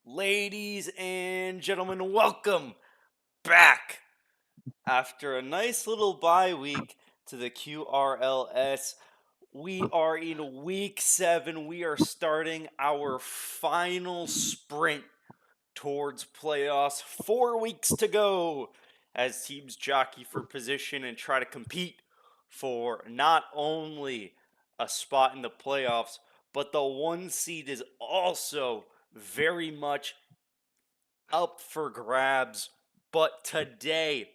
Ladies and gentlemen, welcome back after a nice little bye week to the QRLS. We are in week 7. We are starting our final sprint towards playoffs. 4 weeks to go as teams jockey for position and try to compete for not only a spot in the playoffs, but the one seed is also very much up for grabs. But today,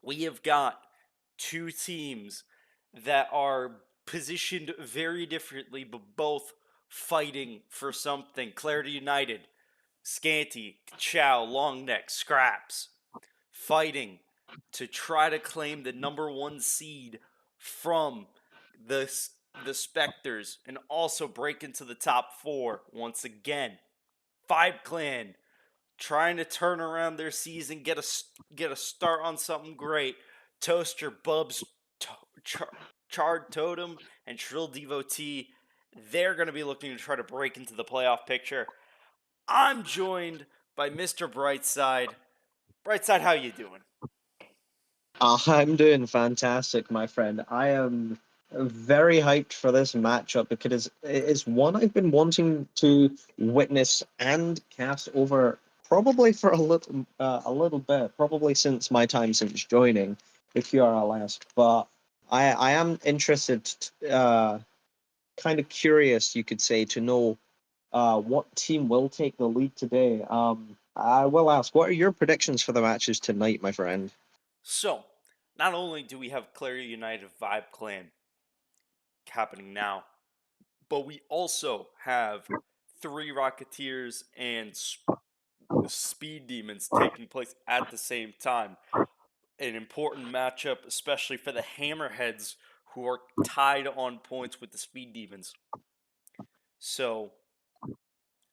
we have got two teams that are positioned very differently, but both fighting for something. Clarity United, Scanty, Chow, Longneck, Scraps, fighting to try to claim the number one seed from the the Spectres and also break into the top four once again. Five Clan trying to turn around their season, get a start on something great. Toaster, Bubs, Charred Totem, and Shrill Devotee, they're going to be looking to try to break into the playoff picture. I'm joined by Mr. Brightside. Brightside, how you doing? I'm doing fantastic, my friend. I am very hyped for this matchup because it's one I've been wanting to witness and cast over probably for a little bit, probably since my time since joining the QRLS. But I am interested, kind of curious, you could say, to know what team will take the lead today. I will ask, what are your predictions for the matches tonight, my friend? So, not only do we have Clarity United Vibe Clan happening now, but we also have three Rocketeers and Speed Demons taking place at the same time. An important matchup, especially for the Hammerheads, who are tied on points with the Speed Demons. So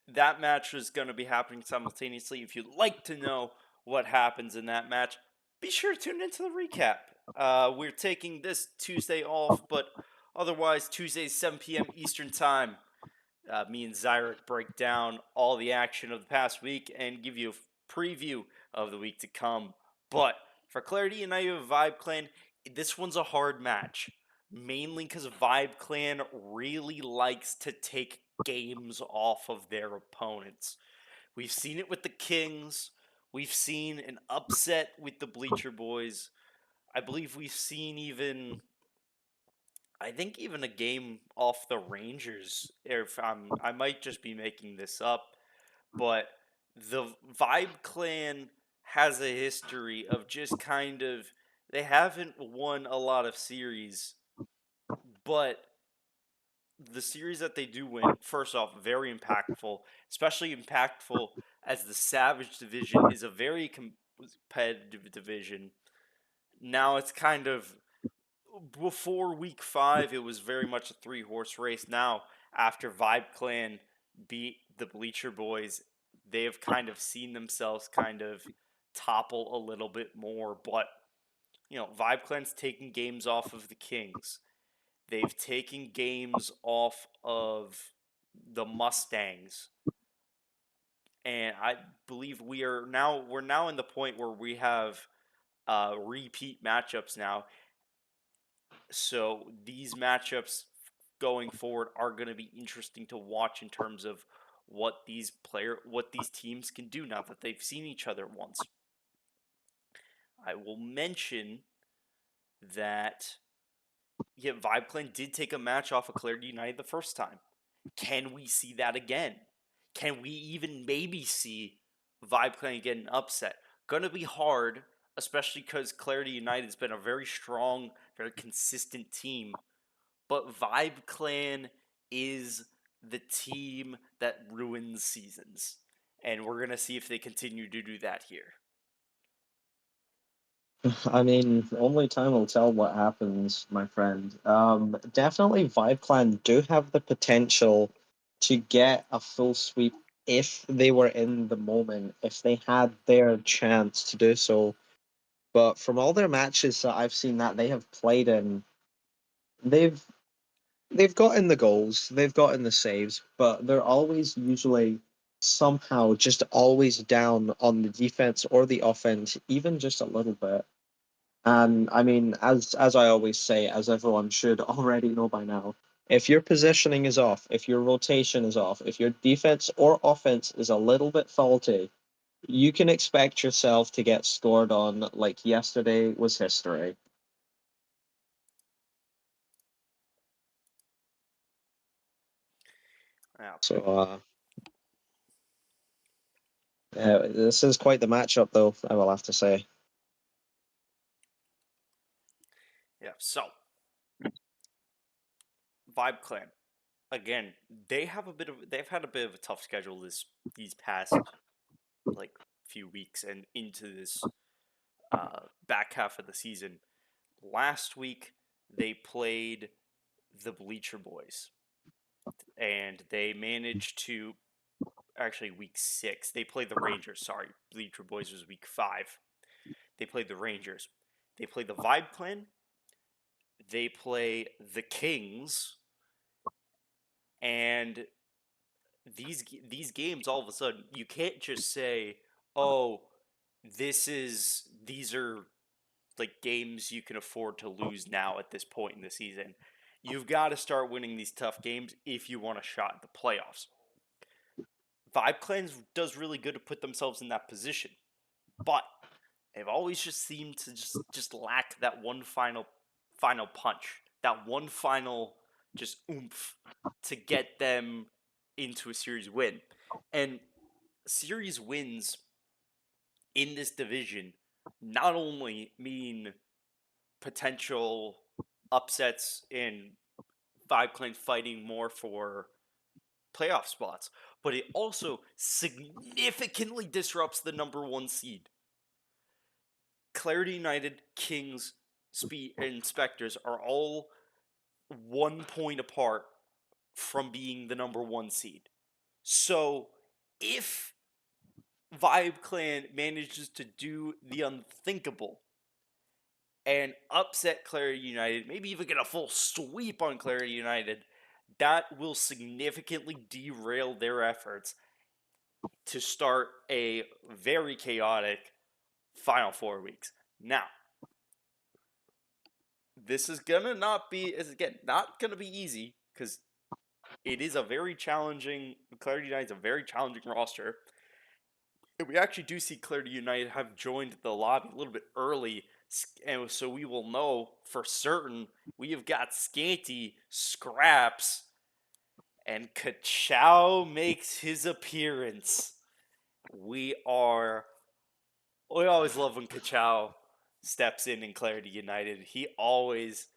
that match is going to be happening simultaneously. If you'd like to know what happens in that match, be sure to tune into the recap. We're taking this Tuesday off, but otherwise, Tuesdays, 7 p.m. Eastern Time. Me and Zyrek break down all the action of the past week and give you a preview of the week to come. But for Clarity United Vibe Clan, this one's a hard match. Mainly because Vibe Clan really likes to take games off of their opponents. We've seen it with the Kings. We've seen an upset with the Bleacher Boys. I believe we've seen even a game off the Rangers. If I might just be making this up, but the Vibe Clan has a history of just kind of they haven't won a lot of series, but the series that they do win, first off, very impactful, especially impactful as the Savage division is a very competitive division. Now it's kind of before week 5, it was very much a three-horse race. Now, after Vibe Clan beat the Bleacher Boys, they have kind of seen themselves kind of topple a little bit more. But, Vibe Clan's taking games off of the Kings. They've taken games off of the Mustangs. And I believe we're now in the point where we have repeat matchups now. So these matchups going forward are going to be interesting to watch in terms of what these teams can do now that they've seen each other once. I will mention that Vibe Clan did take a match off of Clarity United the first time. Can we see that again? Can we even maybe see Vibe Clan get an upset? Gonna be hard, especially because Clarity United has been a very strong, very consistent team. But Vibe Clan is the team that ruins seasons. And we're going to see if they continue to do that here. I mean, only time will tell what happens, my friend. Definitely, Vibe Clan do have the potential to get a full sweep if they were in the moment, if they had their chance to do so. But from all their matches that I've seen that they have played in, they've they've gotten the goals, they've gotten the saves, but they're always usually somehow just always down on the defense or the offense, even just a little bit. And I mean, as I always say, as everyone should already know by now, if your positioning is off, if your rotation is off, if your defense or offense is a little bit faulty, you can expect yourself to get scored on like yesterday was history. Yeah, So this is quite the matchup, though, I will have to say. yeah. So Vibe Clan again, they've had a bit of a tough schedule these past like few weeks and into this back half of the season. Last week they played the Bleacher Boys, and they managed to actually week 6 they played the Rangers. Sorry, Bleacher Boys was week 5. They played the Rangers. They play the Vibe Clan. They play the Kings, and these games all of a sudden you can't just say, "Oh, these are like games you can afford to lose now at this point in the season." You've got to start winning these tough games if you want a shot at the playoffs. Vibe Clans does really good to put themselves in that position, but they've always just seemed to just lack that one final punch, that one final just oomph to get them into a series win. And series wins in this division not only mean potential upsets in Vibe Clan fighting more for playoff spots, but it also significantly disrupts the number one seed. Clarity United, Kings, Speed, and Spectres are all 1 point apart from being the number one seed. So if Vibe Clan manages to do the unthinkable and upset Clarity United, maybe even get a full sweep on Clarity United, that will significantly derail their efforts to start a very chaotic final 4 weeks. Now, this is gonna not be is again not gonna be easy because it is a very challenging Clarity United is a very challenging roster. And we actually do see Clarity United have joined the lobby a little bit early, and so we will know for certain we have got Scanty, Scraps, and Kachow makes his appearance. We are we always love when Kachow steps in Clarity United. He always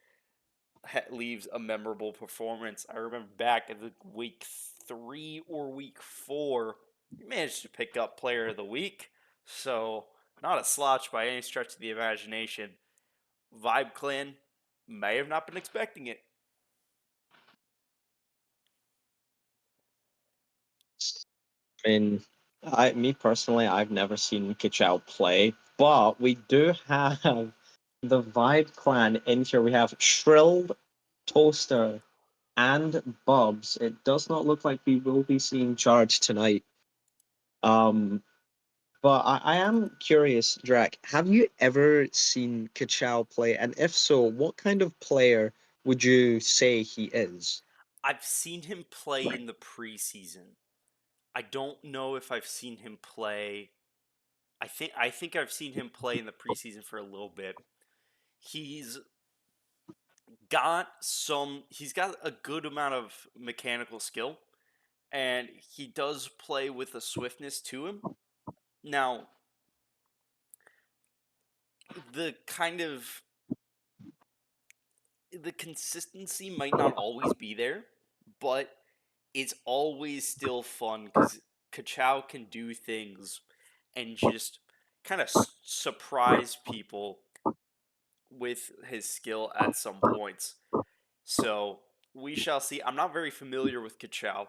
leaves a memorable performance. I remember back at the week 3 or week 4, he managed to pick up Player of the Week. So not a slouch by any stretch of the imagination. Vibe Clan may have not been expecting it. I mean, me personally, I've never seen Kichao play, but we do have the Vibe Clan in here. We have Shrilled, Toaster, and Bubs. It does not look like we will be seeing Charge tonight. Um, but I am curious, Drac, have you ever seen Kichao play? And if so, what kind of player would you say he is? I've seen him play in the preseason. I don't know if I've seen him play. I think I've seen him play in the preseason for a little bit. He's he's got a good amount of mechanical skill, and he does play with a swiftness to him. Now, the kind of the consistency might not always be there, but it's always still fun because Kachow can do things and just kind of surprise people with his skill at some points. So we shall see. I'm not very familiar with Kachow.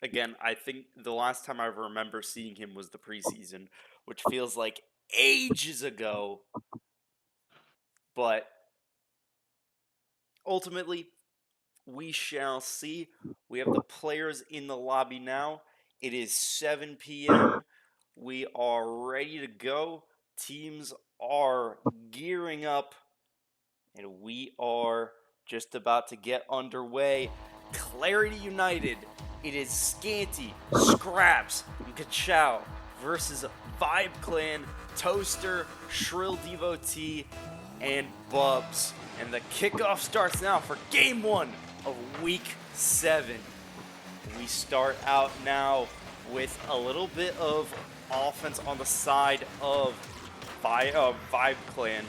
Again, I think the last time I remember seeing him was the preseason, which feels like ages ago. But ultimately, we shall see. We have the players in the lobby now. It is 7 p.m. We are ready to go. Teams are gearing up, and we are just about to get underway. Clarity United. It is Scanty, Scraps, and Kachow versus Vibe Clan, Toaster, Shrill Devotee, and Bubs. And the kickoff starts now for game 1 of week 7. We start out now with a little bit of offense on the side of Vibe Clan,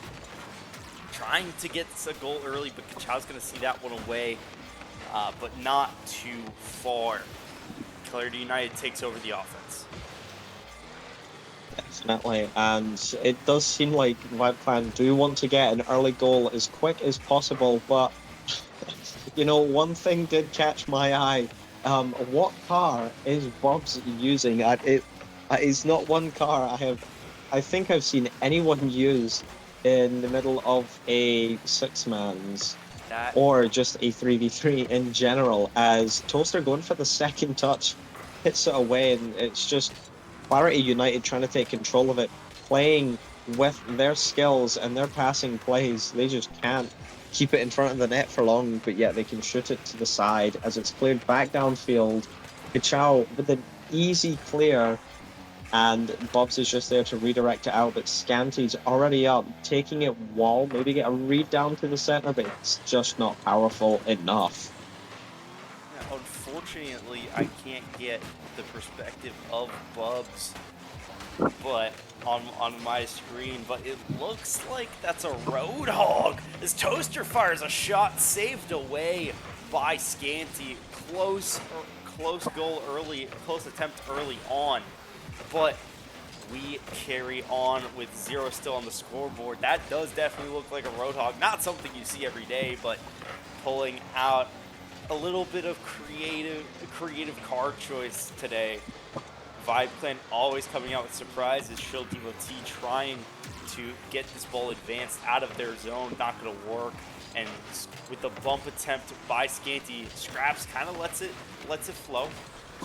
trying to get a goal early, but Kachow's going to see that one away, but not too far. Clarity United takes over the offense. Definitely, and it does seem like White Clan do want to get an early goal as quick as possible, but one thing did catch my eye. What car is Bob's using? It's not one car I think I've seen anyone use in the middle of a six-man's That or just a 3v3 in general, as Toaster going for the second touch hits it away, and it's just Clarity United trying to take control of it, playing with their skills and their passing plays. They just can't keep it in front of the net for long, but yet they can shoot it to the side as it's cleared back downfield. Kachow with an easy clear, and Bobs is just there to redirect it out, but Scanty's already up, taking it wall, maybe get a read down to the center, but it's just not powerful enough. Unfortunately, I can't get the perspective of Bubs, but on my screen, but it looks like that's a Roadhog as Toaster fires a shot saved away by Scanty. Close goal early, close attempt early on, but we carry on with 0 still on the scoreboard. That does definitely look like a Roadhog. Not something you see every day, but pulling out a little bit of creative card choice today. Vibe Clan always coming out with surprises. Shield Devotee trying to get this ball advanced out of their zone, not going to work. And with the bump attempt by Scanty, Scraps kind of lets it flow.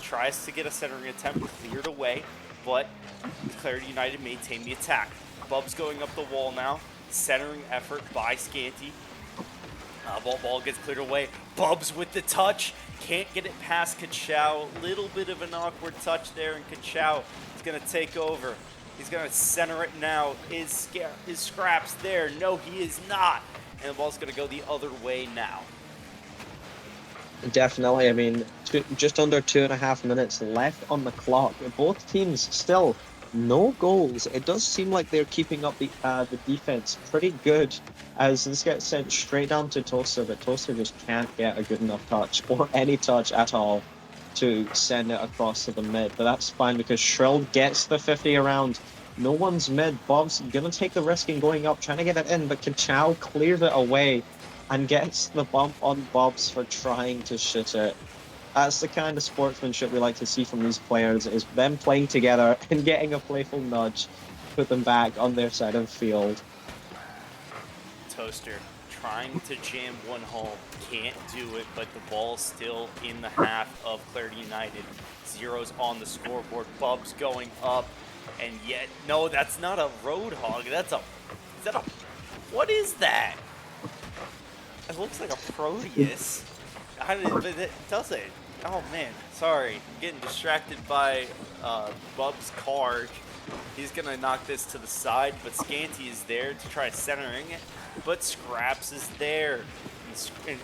Tries to get a centering attempt cleared away, but Clarity United maintain the attack. Bubs going up the wall now. Centering effort by Scanty. Ball gets cleared away. Bubs with the touch. Can't get it past Kachow. Little bit of an awkward touch there, and Kachow is going to take over. He's going to center it now. Is Scraps there? No, he is not. And the ball's going to go the other way now. Definitely. I mean, just under 2.5 minutes left on the clock. Both teams still no goals. It does seem like they're keeping up the defense pretty good, as this gets sent straight down to Toaster, but Toaster just can't get a good enough touch or any touch at all to send it across to the mid. But that's fine because Shrill gets the 50 around. No one's mid. Bob's gonna take the risk in going up, trying to get it in, but Kachow clears it away and gets the bump on Bobs for trying to shoot it. That's the kind of sportsmanship we like to see from these players, is them playing together and getting a playful nudge, put them back on their side of the field. Toaster trying to jam one home, can't do it, but the ball's still in the half of Clarity United. 0's on the scoreboard, Bubs going up, and yet, no, that's not a Roadhog, what is that? It looks like a Proteus. But it doesn't. Oh man, sorry. I'm getting distracted by Bub's car. He's gonna knock this to the side, but Scanty is there to try centering it. But Scraps is there. And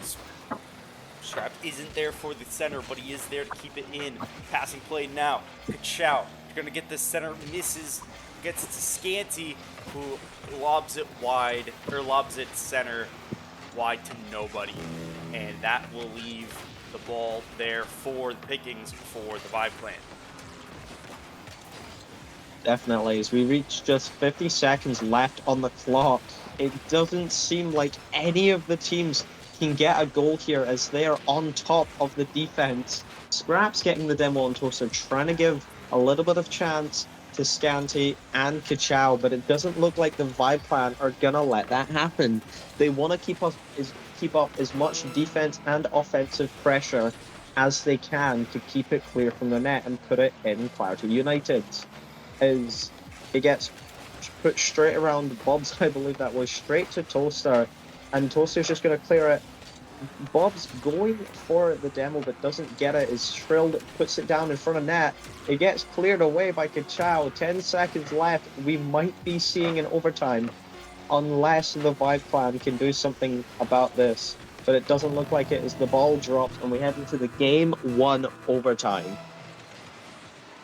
Scraps isn't there for the center, but he is there to keep it in. Passing play now. Kachow. You're gonna get this center, misses, gets it to Scanty, who lobs it wide, or lobs it center, wide to nobody. And that will leave the ball there for the pickings for the Vibe Clan. Definitely. As we reach just 50 seconds left on the clock, it doesn't seem like any of the teams can get a goal here, as they are on top of the defense. Scraps getting the demo on Toaster, trying to give a little bit of chance to Scanty and Kachow, but it doesn't look like the Vibe Clan are gonna let that happen. They want to keep up as much defense and offensive pressure as they can to keep it clear from the net and put it in Clarity United. Is it gets put straight around Bob's, I believe that was straight to Toaster, and Toaster's just going to clear it. Bob's going for the demo but doesn't get it. Is Shrilled puts it down in front of net. It gets cleared away by Kachow. 10 seconds left. We might be seeing an overtime unless the Vibe Clan can do something about this. But it doesn't look like it as the ball drops and we head into the game one overtime.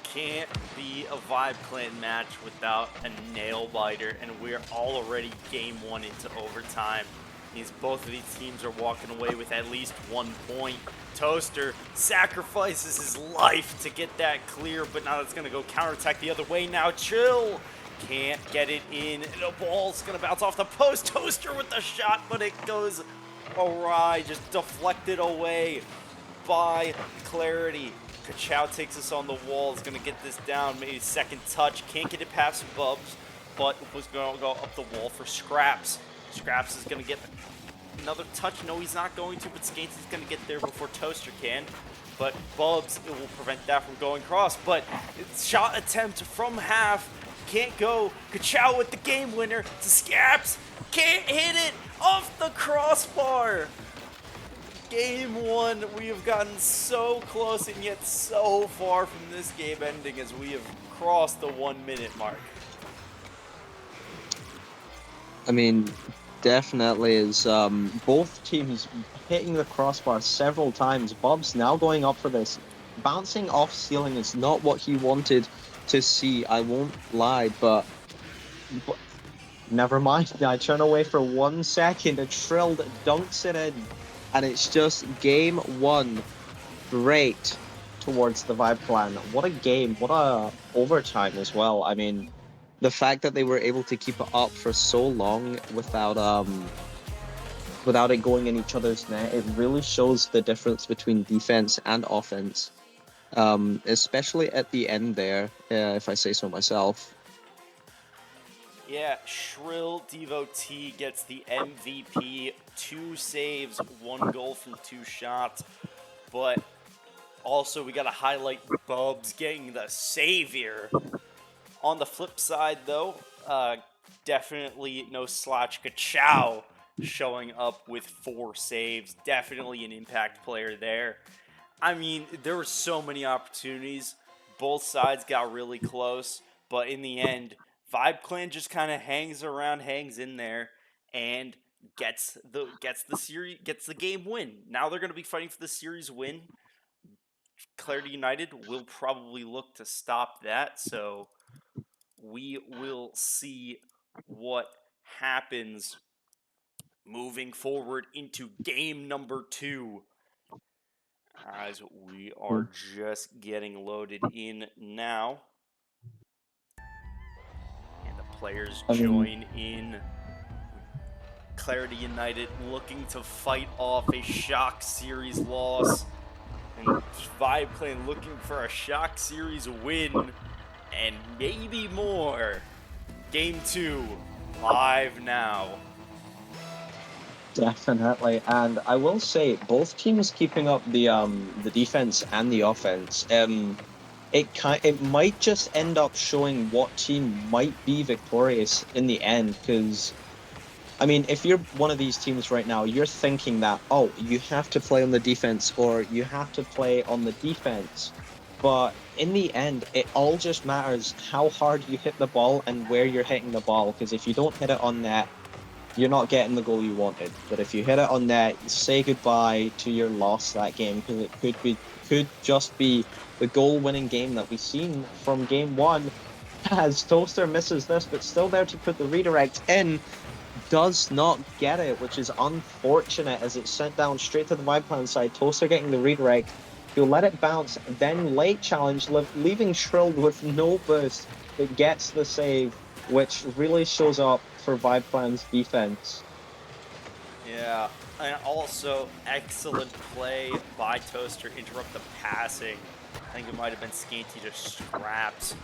Can't be a Vibe Clan match without a nail biter, and we're already game one into overtime. Means both of these teams are walking away with at least 1 point. Toaster sacrifices his life to get that clear, but now it's gonna go counterattack the other way. Now Chill can't get it in. The ball's gonna bounce off the post. Toaster with the shot, but it goes awry, just deflected away by Clarity. Kachow takes us on the wall, is going to get this down, maybe second touch, can't get it past Bubs, but was going to go up the wall for Scraps. Scraps is going to get another touch, no he's not going to, but Skanty's going to get there before Toaster can. But Bubs, it will prevent that from going cross, but shot attempt from half, can't go. Kachow with the game winner to Scraps, can't hit it off the crossbar. Game one, we have gotten so close and yet so far from this game ending as we have crossed the 1 minute mark. I mean, definitely is both teams hitting the crossbar several times. Bob's now going up for this. Bouncing off ceiling is not what he wanted to see, I won't lie, but never mind. I turn away for 1 second and Shrilled dunks it in. And it's just game one straight towards the Vibe Clan. What a game. What a overtime as well. I mean, the fact that they were able to keep it up for so long without it going in each other's net, it really shows the difference between defense and offense. Especially at the end there, if I say so myself. Yeah, Shrill Devotee gets the MVP, 2 saves, 1 goal from 2 shots. But also, we got to highlight Bubs getting the savior. On the flip side, though, definitely no slouch. Kachow showing up with 4 saves. Definitely an impact player there. I mean, there were so many opportunities. Both sides got really close, but in the end, Vibe Clan just kind of hangs around, hangs in there, and gets the game win. Now they're going to be fighting for the series win. Clarity United will probably look to stop that, so we will see what happens moving forward into game number 2 as we are just getting loaded in now. And the players I mean, join in. Clarity United looking to fight off a shock series loss. And Vibe Clan looking for a shock series win. And maybe more. Game 2, live now. definitely, and I will say both teams keeping up the defense and the offense. It might just end up showing what team might be victorious in the end. Because I mean, if you're one of these teams right now, you're thinking that, oh, you have to play on the defense or you have to play on the defense. But in the end, it all just matters how hard you hit the ball and where you're hitting the ball. Because if you don't hit it on net, you're not getting the goal you wanted. But if you hit it on net, say goodbye to your loss that game, because it could just be the goal-winning game that we've seen from game one. As Toaster misses this, but still there to put the redirect in, does not get it, which is unfortunate as it's sent down straight to the Vibe Clan side. Toaster getting the redirect. He'll let it bounce, then late challenge, leaving Shrilled with no boost, but gets the save, which really shows up for Vibe Clan's defense. Yeah, and also excellent play by Toaster, interrupt the passing. I think it might have been Skanty to Scraps.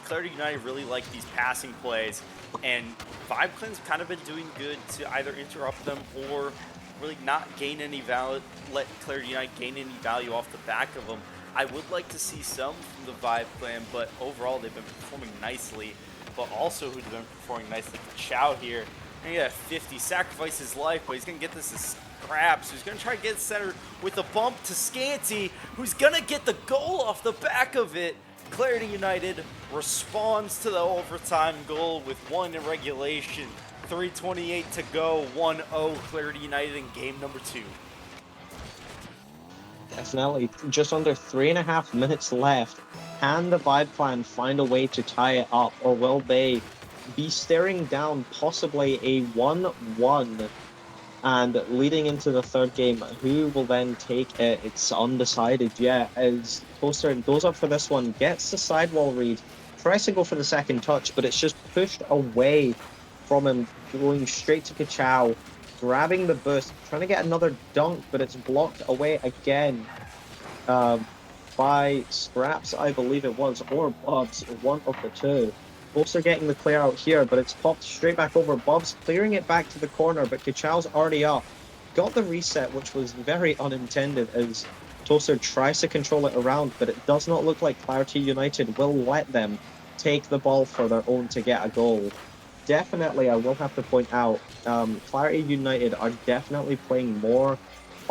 Clarity United really like these passing plays, and Vibe Clan's kind of been doing good to either interrupt them or really not gain any value, let Clarity United gain any value off the back of them. I would like to see some from the Vibe clan, but overall they've been performing nicely. But also who's been performing nicely, Chow here. And yeah, 50, sacrifice his life, but he's going to get this as Scraps, who's going to try to get center with a bump to Scanty, who's going to get the goal off the back of it. Clarity United responds to the overtime goal with one in regulation. 3:28 to go, 1-0 Clarity United in game number 2. Definitely. Just under 3.5 minutes left. Can the Vibe Clan find a way to tie it up, or will they be staring down possibly a 1-1? And leading into the third game, who will then take it? It's undecided yet. As Toaster goes up for this one, gets the sidewall read, tries to go for the second touch, but it's just pushed away from him, going straight to Kachow, grabbing the boost, trying to get another dunk, but it's blocked away again uh, by Scraps, I believe it was, or Bubs, one of the two. Toaster getting the clear out here, but it's popped straight back over. Bubs clearing it back to the corner, but Kachow's already up. Got the reset, which was very unintended as Toaster tries to control it around, but it does not look like Clarity United will let them take the ball for their own to get a goal. Definitely, I will have to point out, Clarity United are definitely playing more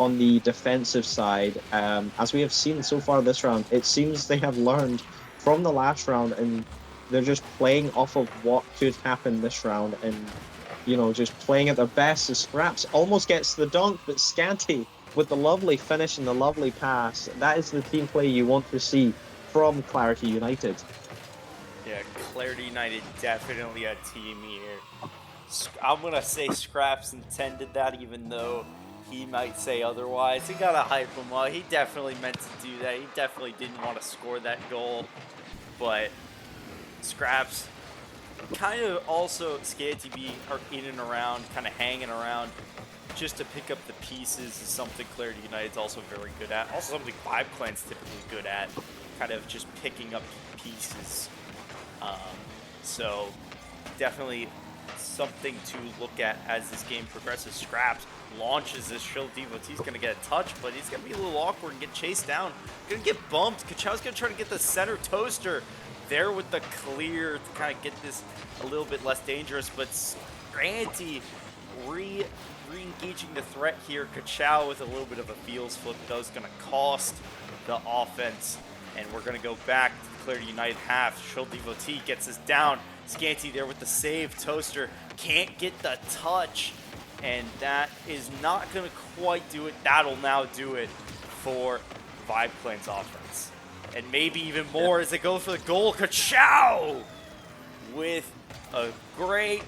on the defensive side. As we have seen so far this round, it seems they have learned from the last round and they're just playing off of what could happen this round and, just playing at their best. As Scraps almost gets the dunk, but Scanty with the lovely finish and the lovely pass. That is the team play you want to see from Clarity United. Yeah, Clarity United definitely a team here. I'm going to say Scraps intended that, even though he might say otherwise. He got to hype him up. He definitely meant to do that. He definitely didn't want to score that goal. But Scraps kind of also Scanty B are in and around, kind of hanging around just to pick up the pieces is something Clarity United's also very good at. Also something Vibe Clan's typically good at, kind of just picking up pieces. So definitely something to look at as this game progresses. Scraps launches this Shield Devotee's going to get a touch, but he's going to be a little awkward and get chased down. Going to get bumped. Kachow's going to try to get the center Toaster there with the clear to kind of get this a little bit less dangerous, but Granty re-engaging the threat here. Kachow with a little bit of a feels flip, though, is going to cost the offense, and we're going to go back to the Clarity United half. Shield Devotee gets us down. Scanty there with the save. Toaster can't get the touch, and that is not going to quite do it. That'll now do it for Vibe Clan's offense. And maybe even more as they go for the goal. Kachow with a great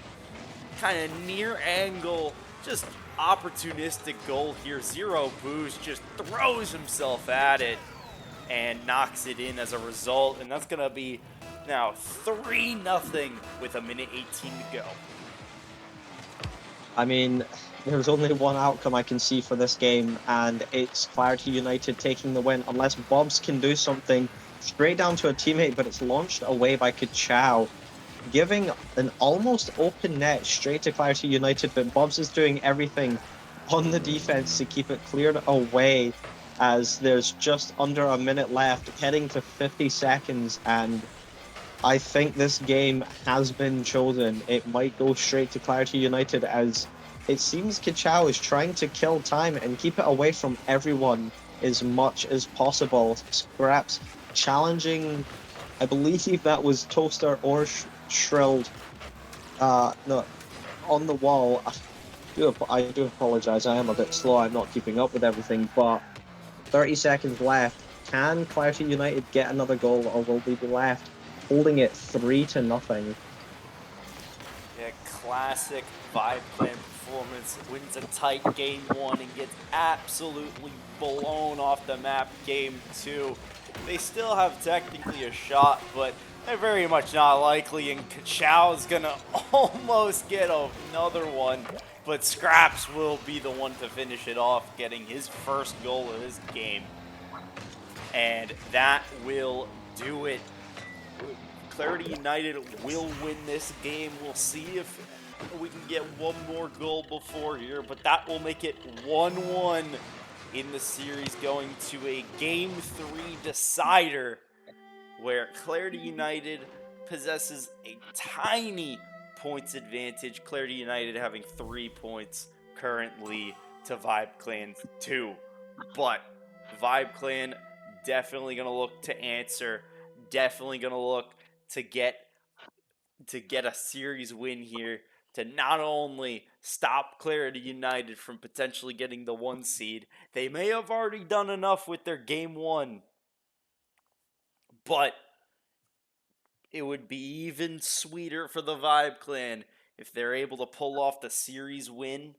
kind of near angle, just opportunistic goal here. Zero boost, just throws himself at it and knocks it in as a result. And that's going to be now 3-0 with a minute 18 to go. I mean, there's only one outcome I can see for this game, and it's Clarity United taking the win, unless Bobs can do something straight down to a teammate, but it's launched away by Kachow, giving an almost open net straight to Clarity United, but Bobs is doing everything on the defense to keep it cleared away as there's just under a minute left, heading to 50 seconds, and I think this game has been chosen. It might go straight to Clarity United as it seems Kachow is trying to kill time and keep it away from everyone as much as possible. Scraps challenging, I believe that was Toaster or Shrilled, no, on the wall. I do apologize, I am a bit slow, I'm not keeping up with everything, but 30 seconds left. Can Clarity United get another goal, or will they be left holding it 3-0? Yeah, classic Vibe Clan performance. Wins a tight game 1 and gets absolutely blown off the map game 2. They still have technically a shot, but they're very much not likely, and Kachow's gonna almost get another one, but Scraps will be the one to finish it off, getting his first goal of this game. And that will do it. Clarity United will win this game. We'll see if we can get one more goal before here, but that will make it 1-1 in the series, going to a Game 3 decider where Clarity United possesses a tiny points advantage. Clarity United having 3 points currently to Vibe Clan's 2. But Vibe Clan definitely going to look to answer, definitely going to look to get a series win here to not only stop Clarity United from potentially getting the 1 seed. They may have already done enough with their game 1, but it would be even sweeter for the Vibe Clan if they're able to pull off the series win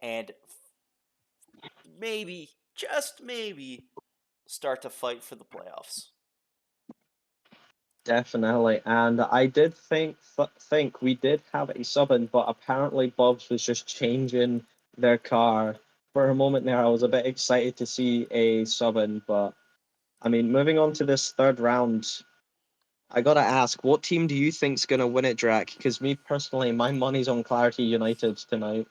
and maybe, just maybe, start to fight for the playoffs. Definitely, and I did think we did have a sub in, but apparently Bob's was just changing their car. For a moment there, I was a bit excited to see a sub in, but I mean, moving on to this third round, I gotta ask, what team do you think's gonna win it, Drac? Because me personally, my money's on Clarity United tonight.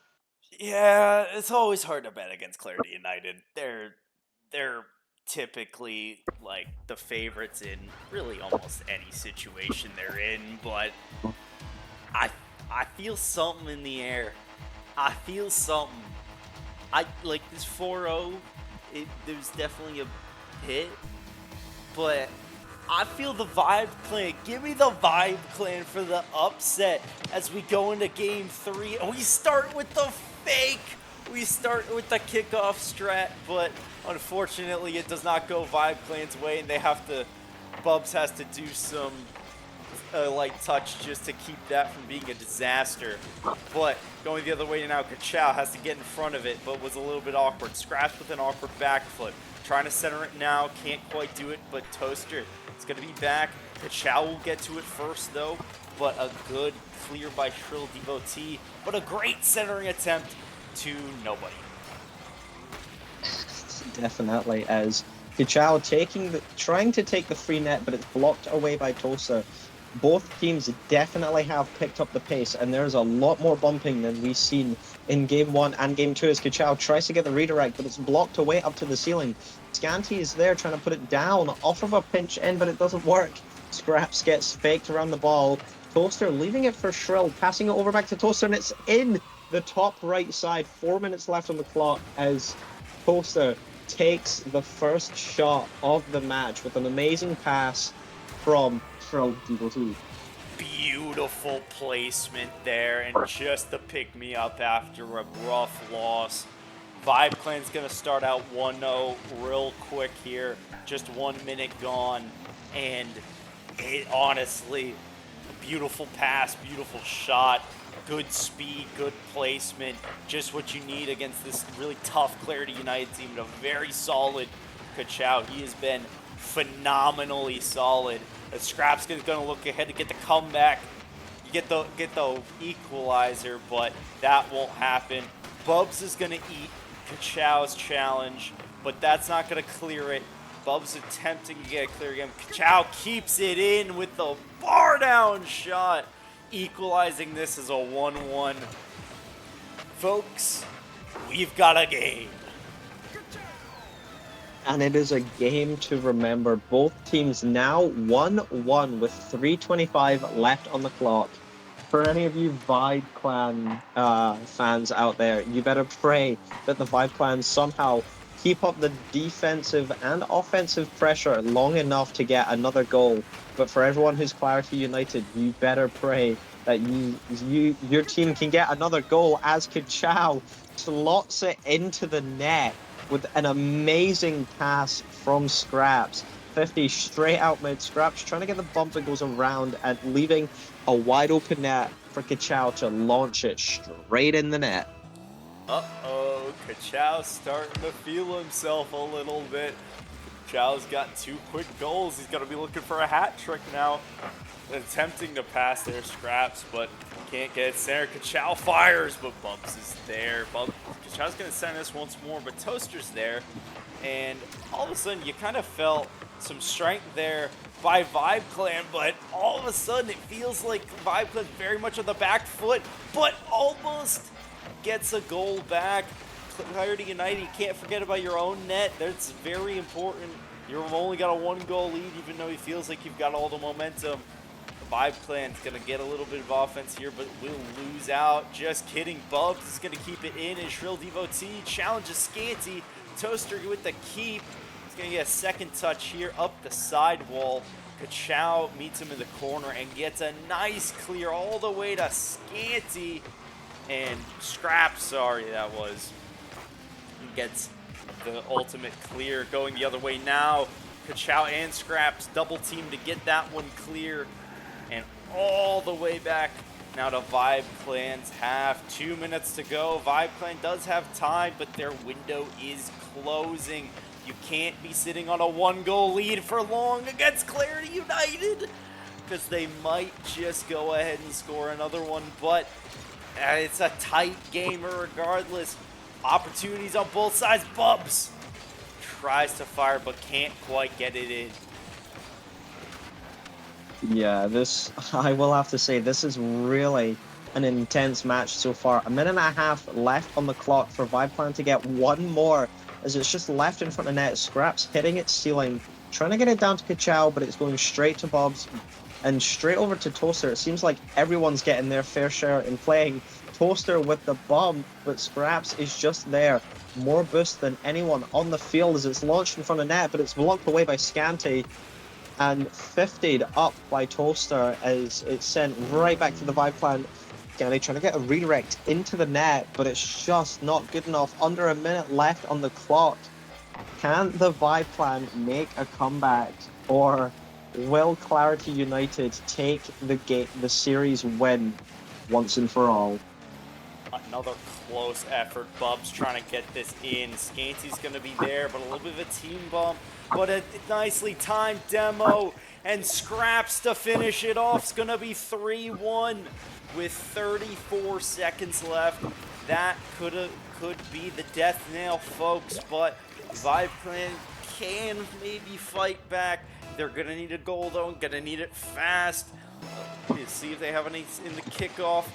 Yeah, it's always hard to bet against Clarity United. They're typically like the favorites in really almost any situation they're in, but I I feel something in the air. I feel something. I like this 4-0. There's definitely a hit, but I feel the Vibe Clan. Give me the Vibe Clan for the upset as we go into Game 3. And we start with the fake. We start with the kickoff strat, but unfortunately it does not go Vibe Clan's way, and they have to. Bubs has to do some light touch just to keep that from being a disaster. But going the other way now, Kachow has to get in front of it, but was a little bit awkward. Scratched with an awkward back foot. Trying to center it now, can't quite do it, but Toaster is going to be back. Kachow will get to it first, though, but a good clear by Shrill Devotee, but a great centering attempt to nobody. Definitely, as Kuchao trying to take the free net, but it's blocked away by Tosa. Both teams definitely have picked up the pace, and there's a lot more bumping than we've seen in game 1 and game 2 as Kuchao tries to get the redirect, but it's blocked away up to the ceiling. Scanty is there trying to put it down off of a pinch in, but it doesn't work. Scraps gets faked around the ball. Toaster leaving it for Shrill, passing it over back to Toaster, and it's in the top right side. 4 minutes left on the clock as Toaster takes the first shot of the match with an amazing pass from Shrill Devotee. Beautiful placement there, and just to pick me up after a rough loss. Vibe Clan's going to start out 1-0 real quick here. Just 1 minute gone, and it honestly, a beautiful pass, beautiful shot, good speed, good placement, just what you need against this really tough Clarity United team and a very solid Kachow. He has been phenomenally solid. Scraps is going to look ahead to get the comeback, get the equalizer, but that won't happen. Bubs is going to eat Kachow's challenge, but that's not going to clear it. Bubs attempting to get it clear again. Kachow keeps it in with the bar down shot, equalizing this as a 1-1. Folks, we've got a game. And it is a game to remember. Both teams now 1-1 with 3:25 left on the clock. For any of you Vibe Clan fans out there, you better pray that the Vibe Clan somehow keep up the defensive and offensive pressure long enough to get another goal. But for everyone who's Clarity United, you better pray that your team can get another goal as Kachow slots it into the net with an amazing pass from Scraps. 50 straight out mid. Scraps trying to get the bump that goes around and leaving a wide open net for Kachow to launch it straight in the net. Uh-oh, Kachow's starting to feel himself a little bit. Kachow's got 2 quick goals. He's going to be looking for a hat trick now. Attempting to pass their Scraps, but can't get it center. Kachow fires, but Bubs is there. Kachow's going to send this once more, but Toaster's there. And all of a sudden, you kind of felt some strength there by Vibe Clan, but all of a sudden it feels like Vibe Clan's very much on the back foot, but almost gets a goal back. Clarity United, you can't forget about your own net. That's very important. You've only got a 1 goal lead, even though it feels like you've got all the momentum. The Vibe Clan's going to get a little bit of offense here, but will lose out. Just kidding. Bubs is going to keep it in, and Shrill Devotee challenges Scanty. Toaster with the keep. He's going to get a second touch here up the sidewall. Kachow meets him in the corner and gets a nice clear all the way to Scanty. And Scrap, sorry, that was. He gets the ultimate clear going the other way now. Kachow and Scraps double team to get that one clear. And all the way back now to Vibe Clan's half. 2 minutes to go. Vibe Clan does have time, but their window is closing. You can't be sitting on a 1 goal lead for long against Clarity United, because they might just go ahead and score another one, but it's a tight game regardless. Opportunities on both sides. Bubs tries to fire but can't quite get it in. Yeah, this, I will have to say, this is really an intense match so far. A minute and a half left on the clock for Vibe Clan to get one more, as it's just left in front of net. Scraps hitting its ceiling, trying to get it down to Kachow, but it's going straight to Bobs and straight over to Toaster. It seems like everyone's getting their fair share in playing. Toaster with the bomb, but Scraps is just there. More boost than anyone on the field as it's launched in front of net, but it's blocked away by Scanty and 50'd up by Toaster as it's sent right back to the Vibe Clan. Scanty trying to get a redirect into the net, but it's just not good enough. Under a minute left on the clock. Can the Vibe Clan make a comeback, or will Clarity United take the series win once and for all? Another close effort. Bubs trying to get this in. Scanty's going to be there, but a little bit of a team bump. But a nicely timed demo. And Scraps to finish it off. It's going to be 3-1 with 34 seconds left. That could be the death nail, folks. But Vibe Clan can maybe fight back. They're going to need a goal, though. Going to need it fast. Let's see if they have any in the kickoff.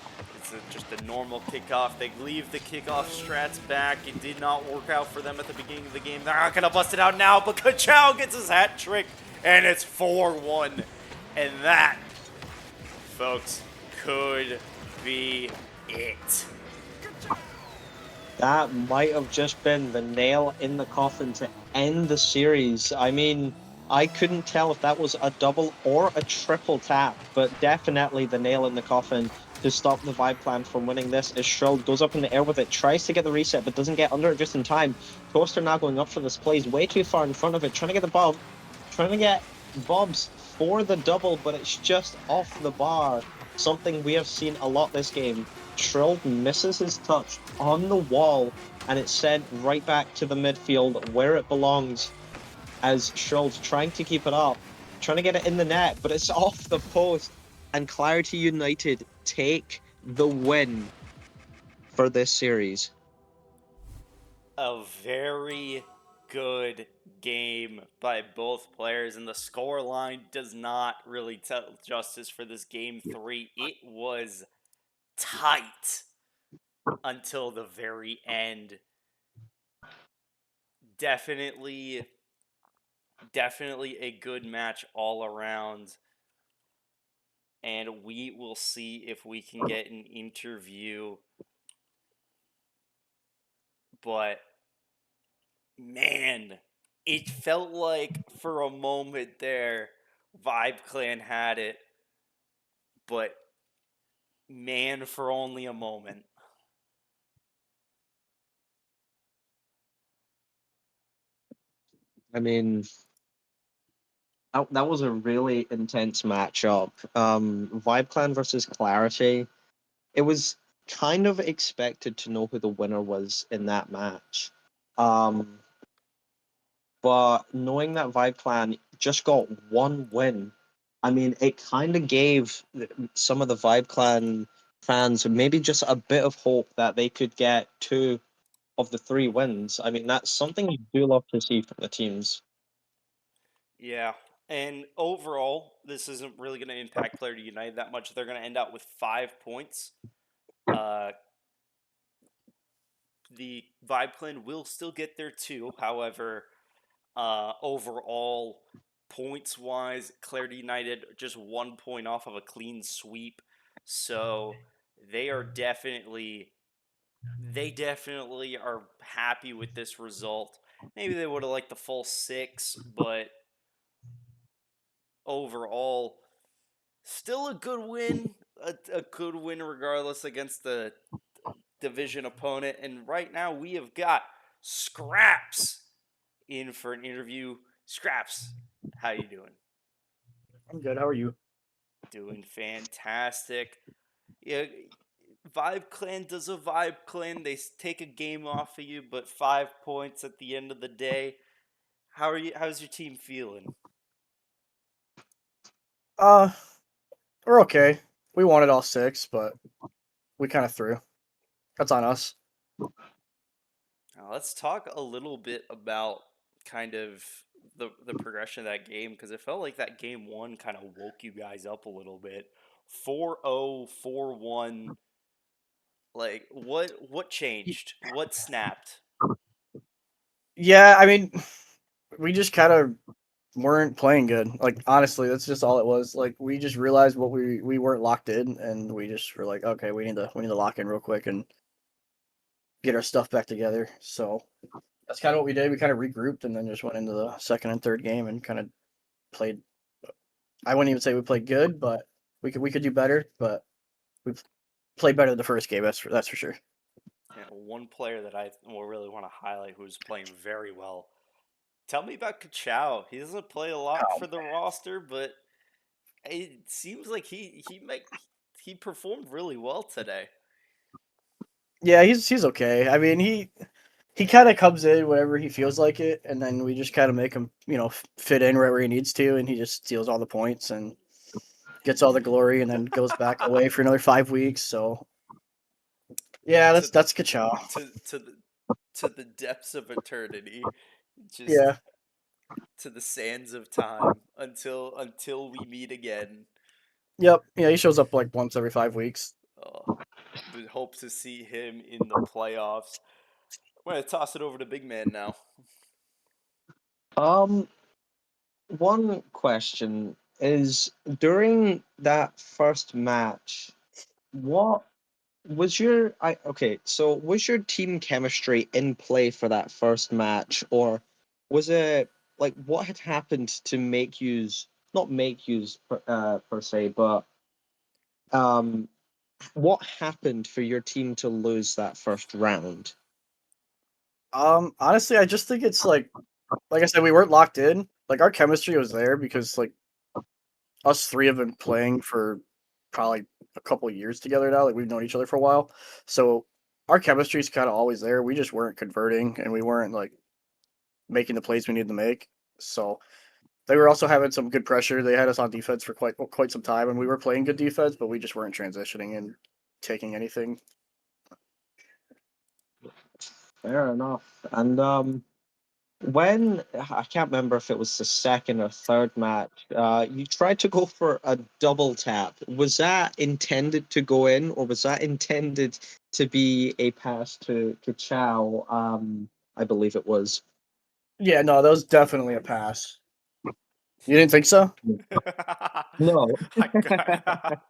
It's just a normal kickoff. They leave the kickoff strats back. It did not work out for them at the beginning of the game. They're not going to bust it out now, but Kachow gets his hat trick, and it's 4-1. And that, folks, could be it. That might have just been the nail in the coffin to end the series. I mean, I couldn't tell if that was a double or a triple tap, but definitely the nail in the coffin to stop the Vibe Clan from winning this. As Shrill goes up in the air with it, tries to get the reset, but doesn't get under it just in time. Toaster now going up for this play. He's way too far in front of it, trying to get the Bob, trying to get Bobs for the double, but it's just off the bar. Something we have seen a lot this game. Shrill misses his touch on the wall, and it's sent right back to the midfield where it belongs, as Shrill's trying to keep it up, trying to get it in the net, but it's off the post, and Clarity United take the win for this series. A very good game by both players, and the score line does not really tell justice for this game 3. It was tight until the very end. Definitely a good match all around. And we will see if we can get an interview. But man, it felt like for a moment there, Vibe Clan had it. But man, for only a moment. I mean, that was a really intense matchup. Vibe Clan versus Clarity. It was kind of expected to know who the winner was in that match. Um, but knowing that Vibe Clan just got one win, I mean, it kind of gave some of the Vibe Clan fans maybe just a bit of hope that they could get two of the three wins. I mean, that's something you do love to see from the teams. Yeah. And overall, this isn't really going to impact Clarity United that much. They're going to end out with 5 points. Uh, the Vibe Clan will still get there too. However, overall, points wise, Clarity United just 1 point off of a clean sweep. So they are definitely are happy with this result. Maybe they would have liked the full six, but overall, still a good win. A good win regardless against the division opponent. And right now we have got Scraps in for an interview. Scraps, how you doing? I'm good. How are you? Doing fantastic. Yeah, Vibe Clan does a Vibe Clan. They take a game off of you, but 5 points at the end of the day. How are you? How's your team feeling? Uh, we're okay. We wanted all six, but we kind of threw. That's on us. Now, let's talk a little bit about kind of the progression of that game because it felt like that game one kind of woke you guys up a little bit. 4-0, 4-1. Like what changed? What snapped? Yeah, I mean, we just kind of weren't playing good. Like honestly, that's just all it was. Like we just realized what we weren't locked in, and we just were like, okay, we need to lock in real quick and get our stuff back together. So that's kind of what we did. We kind of regrouped and then just went into the second and third game and kind of played. I wouldn't even say we played good, but we could do better. But we played better than the first game. That's for sure. You know, one player that I really want to highlight who's playing very well. Tell me about Kachow. He doesn't play a lot Oh, for the roster, but it seems like he performed really well today. yeah, he's okay. I mean, he kind of comes in whenever he feels like it, and then we just kind of make him, fit in wherever he needs to, and he just steals all the points and gets all the glory, and then goes back away for another 5 weeks. So yeah, to that's Kachow. to the depths of eternity, just Yeah, to the sands of time until we meet again. yep, yeah. He shows up like once every 5 weeks. Uh, but hope to see him in the playoffs. I'm gonna toss it over to Big Man now. Um, one question is during that first match, what was your I okay, so was your team chemistry in play for that first match, or was it like what had happened to make yous not make yous per se, but um what happened for your team to lose that first round? Honestly, I just think it's like I said, we weren't locked in. Like our chemistry was there because like us three have been playing for probably a couple years together now. Like we've known each other for a while, so our chemistry's kind of always there. We just weren't converting, and we weren't like making the plays we needed to make. So they were also having some good pressure. They had us on defense for quite some time, and we were playing good defense, but we just weren't transitioning and taking anything. Fair enough. And when I can't remember if it was the second or third match, you tried to go for a double tap. Was that intended to go in, or was that intended to be a pass to Chow? I believe it was. Yeah, no, that was definitely a pass. You didn't think so? No. I got.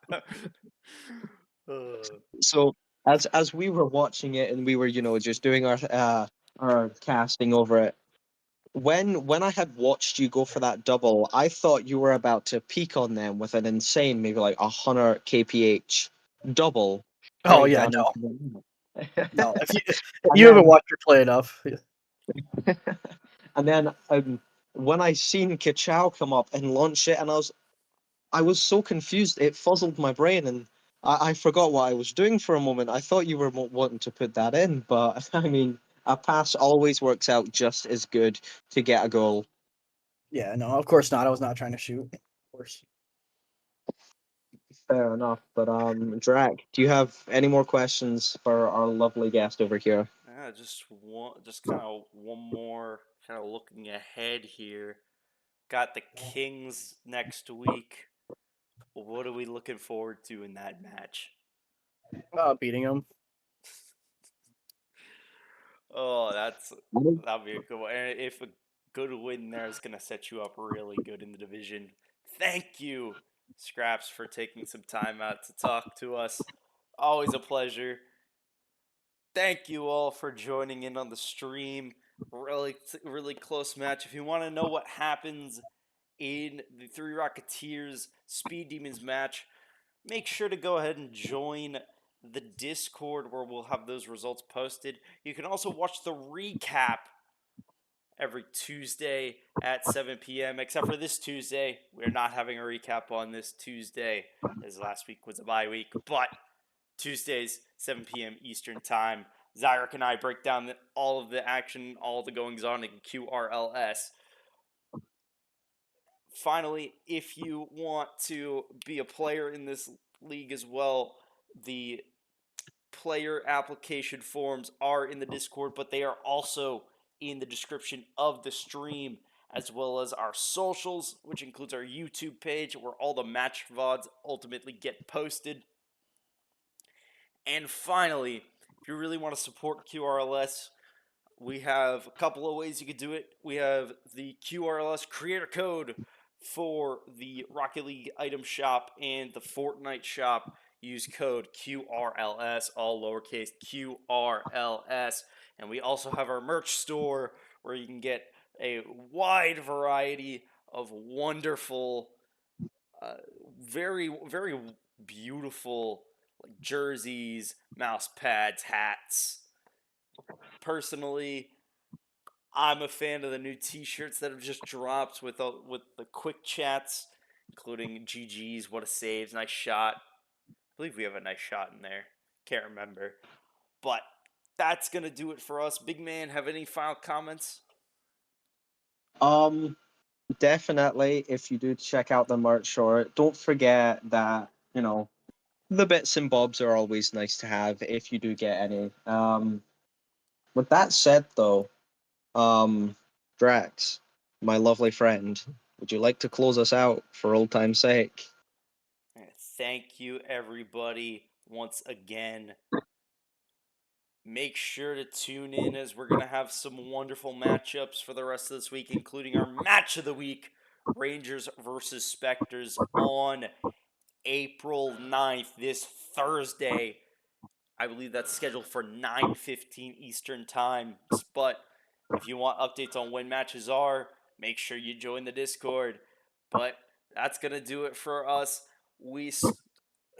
Uh, So as we were watching it and we were, just doing our casting over it, when I had watched you go for that double, I thought you were about to peak on them with an insane, maybe like 100 kph double Oh straight yeah, down into no, the no. If and you haven't then watched her play enough, and then when I seen Kachow come up and launch it, and I was so confused, it fuzzled my brain, and I forgot what I was doing for a moment. I thought you were wanting to put that in, but I mean, a pass always works out just as good to get a goal. yeah, no, of course not. I was not trying to shoot. Of course. Fair enough. But Drac, do you have any more questions for our lovely guest over here? just kind of one more, kind of looking ahead here. Got the Kings next week. What are we looking forward to in that match? Beating them. Oh, that'll be a good one. And if a good win there is gonna set you up really good in the division. Thank you, Scraps, for taking some time out to talk to us. Always a pleasure. Thank you all for joining in on the stream. Really close match. If you want to know what happens in the Three Rocketeers Speed Demons match, make sure to go ahead and join the Discord where we'll have those results posted. You can also watch the recap every Tuesday at 7 p.m. Except for this Tuesday, we're not having a recap on this Tuesday, as last week was a bye week. But Tuesdays, 7 p.m. Eastern Time, Zyrek and I break down all of the action, all the goings on in QRLS. Finally, if you want to be a player in this league as well, the player application forms are in the Discord, but they are also in the description of the stream, as well as our socials, which includes our YouTube page where all the match VODs ultimately get posted. And finally, if you really want to support QRLS, we have a couple of ways you could do it. We have the QRLS creator code for the Rocket League item shop and the Fortnite shop. Use code QRLS, all lowercase QRLS. And we also have our merch store where you can get a wide variety of wonderful, very, very beautiful like jerseys, mouse pads, hats. Personally, I'm a fan of the new T-shirts that have just dropped with the quick chats, including GG's, what a save, nice shot. I believe we have a nice shot in there. Can't remember, but that's gonna do it for us. Big man, have any final comments? Um, Definitely, if you do check out the merch store, don't forget that, the bits and bobs are always nice to have if you do get any. With that said, though, Drax, my lovely friend, would you like to close us out for old time's sake? Thank you, everybody, once again. Make sure to tune in as we're going to have some wonderful matchups for the rest of this week, including our match of the week, Rangers versus Spectres, on April 9th, this Thursday. I believe that's scheduled for 9:15 Eastern Time. But if you want updates on when matches are, make sure you join the Discord. But that's going to do it for us. It's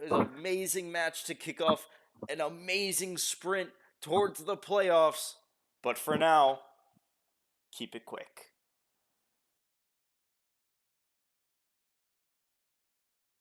an amazing match to kick off an amazing sprint towards the playoffs. But for now, keep it quick.